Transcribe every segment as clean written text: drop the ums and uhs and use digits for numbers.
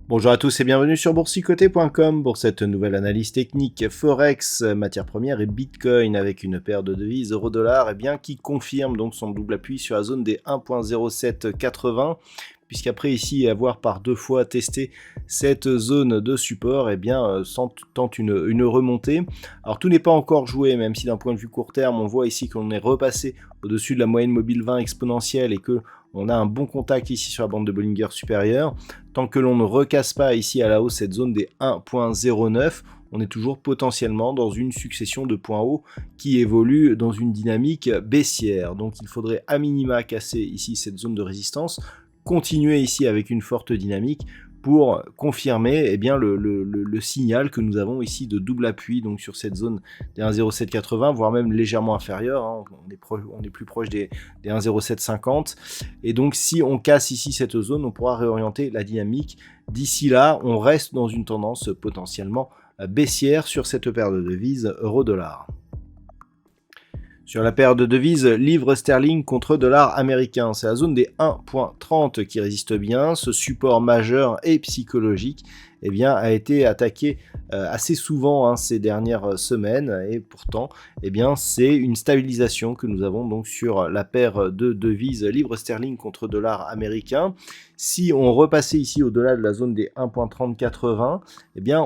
Bonjour à tous et bienvenue sur boursicoté.com pour cette nouvelle analyse technique Forex, matières premières et Bitcoin avec une paire de devises euro-dollar qui confirme donc son double appui sur la zone des 1.0780 puisqu'après ici avoir par deux fois testé cette zone de support tente une remontée. Alors tout n'est pas encore joué, même si d'un point de vue court terme on voit ici qu'on est repassé au-dessus de la moyenne mobile 20 exponentielle et que on a un bon contact ici sur la bande de Bollinger supérieure. Tant que l'on ne recasse pas ici à la hausse cette zone des 1.09, on est toujours potentiellement dans une succession de points hauts qui évolue dans une dynamique baissière. Donc il faudrait à minima casser ici cette zone de résistance, continuer ici avec une forte dynamique pour confirmer le signal que nous avons ici de double appui donc sur cette zone des 1.0780, voire même légèrement inférieur, hein, on est plus proche des 1.0750, et donc si on casse ici cette zone, on pourra réorienter la dynamique. D'ici là, on reste dans une tendance potentiellement baissière sur cette paire de devises euro-dollar. Sur la paire de devises livre sterling contre dollar américain, c'est la zone des 1.30 qui résiste bien. Ce support majeur et psychologique a été attaqué assez souvent ces dernières semaines, et pourtant c'est une stabilisation que nous avons donc sur la paire de devises livre sterling contre dollar américain. Si on repassait ici au-delà de la zone des 1.3080,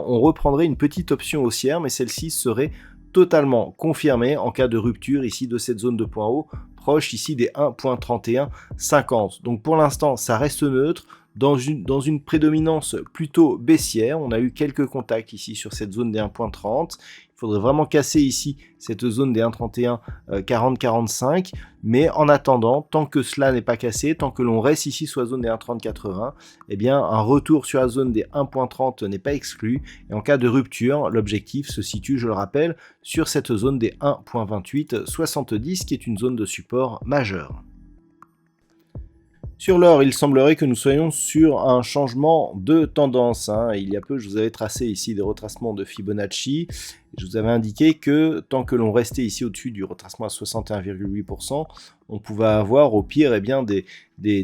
on reprendrait une petite option haussière, mais celle-ci serait totalement confirmé en cas de rupture ici de cette zone de point haut, proche ici des 1.3150. Donc pour l'instant, ça reste neutre, dans une prédominance plutôt baissière. On a eu quelques contacts ici sur cette zone des 1.30. Il faudrait vraiment casser ici cette zone des 1.31 40-45, mais en attendant, tant que cela n'est pas cassé, tant que l'on reste ici sur la zone des 1.30-80, un retour sur la zone des 1.30 n'est pas exclu, et en cas de rupture, l'objectif se situe, je le rappelle, sur cette zone des 1.28-70 qui est une zone de support majeure. Sur l'or, il semblerait que nous soyons sur un changement de tendance. Il y a peu, je vous avais tracé ici des retracements de Fibonacci. Je vous avais indiqué que tant que l'on restait ici au-dessus du retracement à 61,8%, on pouvait avoir au pire des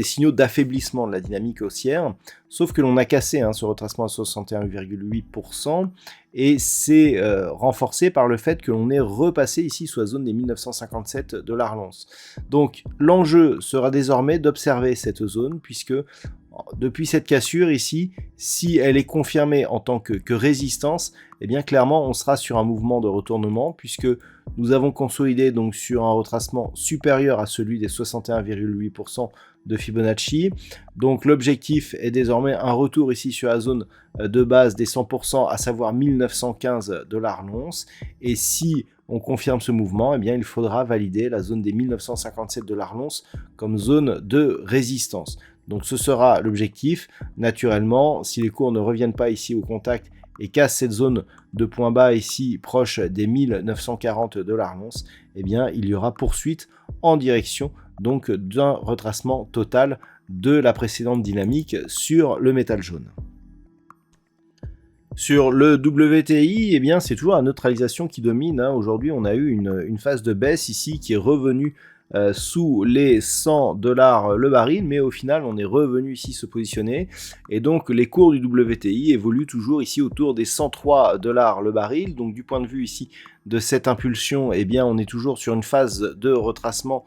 signaux d'affaiblissement de la dynamique haussière. Sauf que l'on a cassé ce retracement à 61,8%, et c'est renforcé par le fait que l'on est repassé ici sous la zone des 1957 $ l'once. Donc l'enjeu sera désormais d'observer cette zone, puisque depuis cette cassure ici, si elle est confirmée en tant que résistance, clairement on sera sur un mouvement de retournement, puisque nous avons consolidé donc sur un retracement supérieur à celui des 61,8% de Fibonacci. Donc l'objectif est désormais un retour ici sur la zone de base des 100%, à savoir 1915 $ l'once, et si on confirme ce mouvement, il faudra valider la zone des 1957 $ l'once comme zone de résistance. Donc ce sera l'objectif. Naturellement, si les cours ne reviennent pas ici au contact et cassent cette zone de point bas ici proche des 1940 $ l'once, il y aura poursuite en direction donc d'un retracement total de la précédente dynamique sur le métal jaune. Sur le WTI, c'est toujours la neutralisation qui domine. Aujourd'hui, on a eu une phase de baisse ici qui est revenue sous les 100 $ le baril, mais au final on est revenu ici se positionner, et donc les cours du WTI évoluent toujours ici autour des 103 $ le baril. Donc du point de vue ici de cette impulsion, on est toujours sur une phase de retracement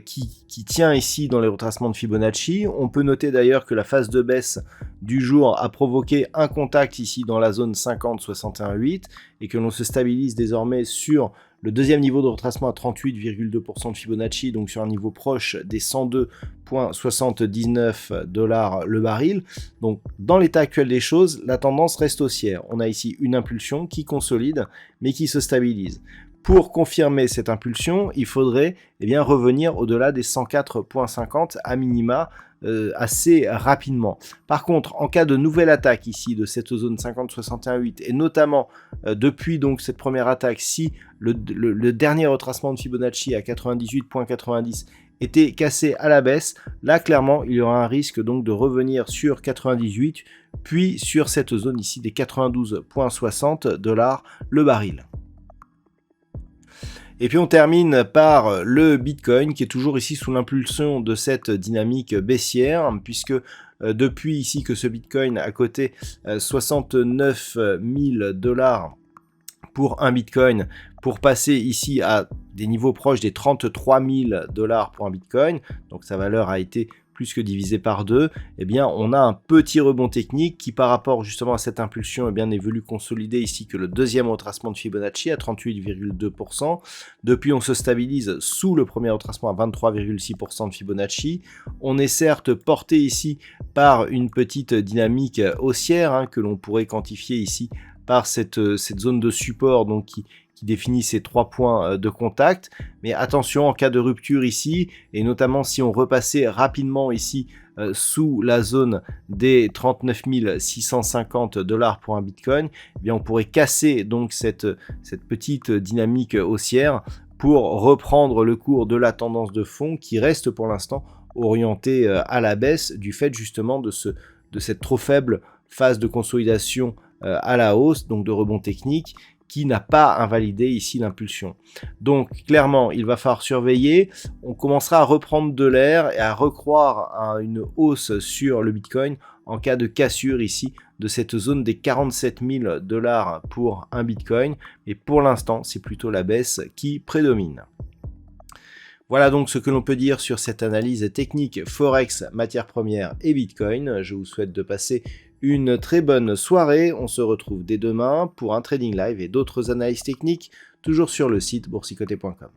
qui tient ici dans les retracements de Fibonacci. On peut noter d'ailleurs que la phase de baisse du jour a provoqué un contact ici dans la zone 50-61,8, et que l'on se stabilise désormais sur le deuxième niveau de retracement à 38,2% de Fibonacci, donc sur un niveau proche des 102,79 $ le baril. Donc dans l'état actuel des choses, la tendance reste haussière. On a ici une impulsion qui consolide, mais qui se stabilise. Pour confirmer cette impulsion, il faudrait revenir au-delà des 104,50 à minima assez rapidement. Par contre, en cas de nouvelle attaque ici de cette zone 50-61-8 et notamment depuis donc cette première attaque, si le dernier retracement de Fibonacci à 98.90 était cassé à la baisse, là clairement il y aura un risque donc de revenir sur 98 puis sur cette zone ici des 92.60 $ le baril. Et puis on termine par le Bitcoin qui est toujours ici sous l'impulsion de cette dynamique baissière, puisque depuis ici que ce Bitcoin a coté 69 000 $ pour un Bitcoin, pour passer ici à des niveaux proches des 33 000 $ pour un Bitcoin, donc sa valeur a été plus que divisé par 2, eh bien on a un petit rebond technique qui par rapport justement à cette impulsion eh bien, n'est venu consolider ici que le deuxième retracement de Fibonacci à 38,2%. Depuis on se stabilise sous le premier retracement à 23,6% de Fibonacci. On est certes porté ici par une petite dynamique haussière que l'on pourrait quantifier ici par cette zone de support donc qui définit ces 3 points de contact, mais attention en cas de rupture ici, et notamment si on repassait rapidement ici sous la zone des 39 650 $ pour un Bitcoin, eh bien on pourrait casser donc cette petite dynamique haussière pour reprendre le cours de la tendance de fond qui reste pour l'instant orientée à la baisse du fait justement de cette trop faible phase de consolidation à la hausse, donc de rebond technique, qui n'a pas invalidé ici l'impulsion. Donc clairement, il va falloir surveiller. On commencera à reprendre de l'air et à recroire à une hausse sur le Bitcoin en cas de cassure ici de cette zone des 47 000 $ pour un Bitcoin. Et pour l'instant, c'est plutôt la baisse qui prédomine. Voilà donc ce que l'on peut dire sur cette analyse technique Forex, matières premières et Bitcoin. Je vous souhaite de passer une très bonne soirée. On se retrouve dès demain pour un trading live et d'autres analyses techniques, toujours sur le site boursicoté.com.